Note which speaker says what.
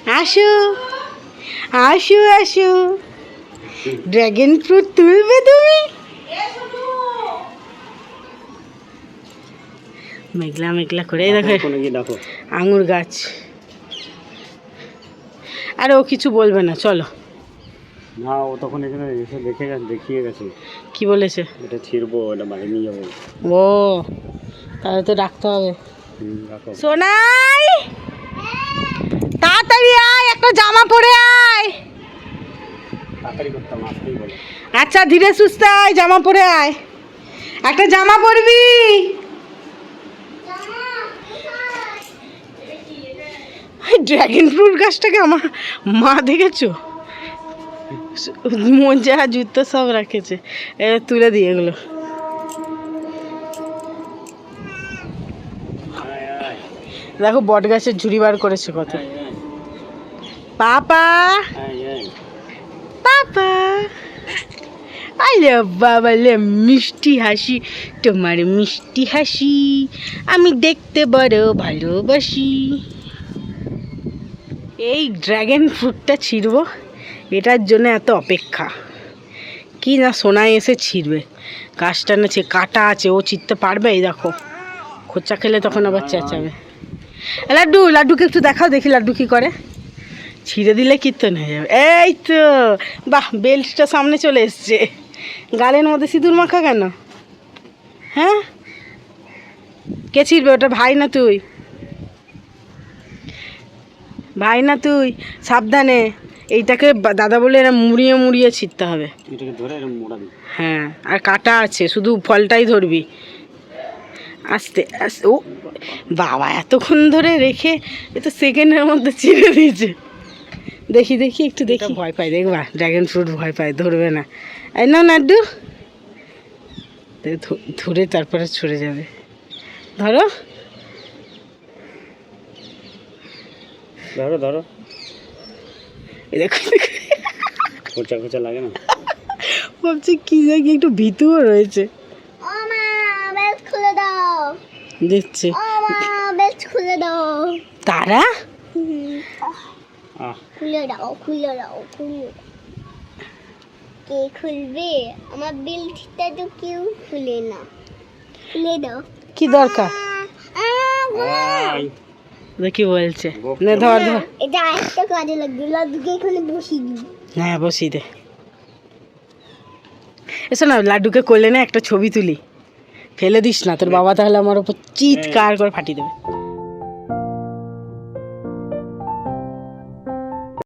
Speaker 1: আসো আসো আসো, ড্রাগন ফ্রুট তুলবে তুমি? মেঘলা মেঘলা করে দেখো আঙুর গাছ। আর ও কিছু বলবে না, চলো।
Speaker 2: না, ও তখন এখানে এসে দেখিয়ে গেছে।
Speaker 1: কি বলেছে?
Speaker 2: এটা ছিড়বো, এটা বাড়ি নিয়ে যাবো।
Speaker 1: ও, তাহলে তো রাখতে হবে। সোনাই, তাড়াতাড়ি আয়, একটা জামা পরে আয়।
Speaker 2: তাড়াতাড়ি করতাম, আসতেই বলো।
Speaker 1: আচ্ছা, ধীরে সুস্থে আয়, জামা পরে আয়। একটা জামা পরবি। ড্রাগন ফ্রুট গাছটাকে আমার মা দেখেছো, মোজা জুতো সব রাখেছে। এবার তুলে দিয়ে এগুলো। দেখো বট গাছের ঝুড়ি বার করেছে কত। পাপা পাপা, আরে বাবা লে, মিষ্টি হাসি তোমার, মিষ্টি হাসি আমি দেখতে বড় ভালোবাসি। এই ড্রাগন ফ্রুটটা ছিঁড়বো, এটার জন্য এত অপেক্ষা। কি না সোনায় এসে ছিঁড়বে, গাছটা না কাটা আছে, ও ছিঁড়তে পারবে? এই দেখো খোঁচা খেলে তখন আবার চেঁচাবে। লাড্ডু, লাড্ডুকে একটু দেখাও দেখি লাড্ডু কী করে। ছিঁড়ে দিলে কীর্তন হয়ে যাবে। এই তো, বাহ, বেল্টটা সামনে চলে এসছে। গালের মধ্যে সিঁদুর মাখা কেন? হ্যাঁ, কে ছিঁড়বে ওটা? ভাই না তুই? ভাই না তুই? সাবধানে, এইটাকে দাদা বলে এরা মুড়িয়ে মুড়িয়ে ছিঁড়তে হবে। হ্যাঁ, আর কাটা আছে, শুধু ফলটাই ধরবি। আস্তে আস্তে। ও বাবা, এতক্ষণ ধরে রেখে এ তো সেকেন্ডের মধ্যে ছিঁড়ে দিয়েছে। দেখি দেখি একটু দেখি। ভয় পাই, দেখবা ড্রাগন ফ্রুট ভয় পায়, ধরবে না। এই না নাড্ডু, ধরে তারপরে ছড়ে যাবে। ধরো
Speaker 2: ধরো ধরো,
Speaker 1: দেখো,
Speaker 2: খোঁচা খোঁচা লাগে না?
Speaker 1: ভাবছি কি জায়গায় একটু ভীতুও রয়েছে। দিচ্ছে
Speaker 3: খুলে দাও
Speaker 1: তারা,
Speaker 3: খুলে দাও, খুলে দাও, খুলে দাও। কে খুলবে? আমার বেল্টটা তো কেউ খুলে না। খুলে দাও।
Speaker 1: কি দরকার? কি বলছে? না ধর ধর,
Speaker 3: এটা একটা কাজে লাগবে। লাড্ডুকে এখানে বসিয়ে দিই।
Speaker 1: হ্যাঁ বসিয়ে দে। এসো না, লাড্ডুকে করলে না একটা ছবি তুলি। ফেলে দিস না, তোর বাবা তাহলে আমার ওপর চিৎকার করে ফাটিয়ে দেবে।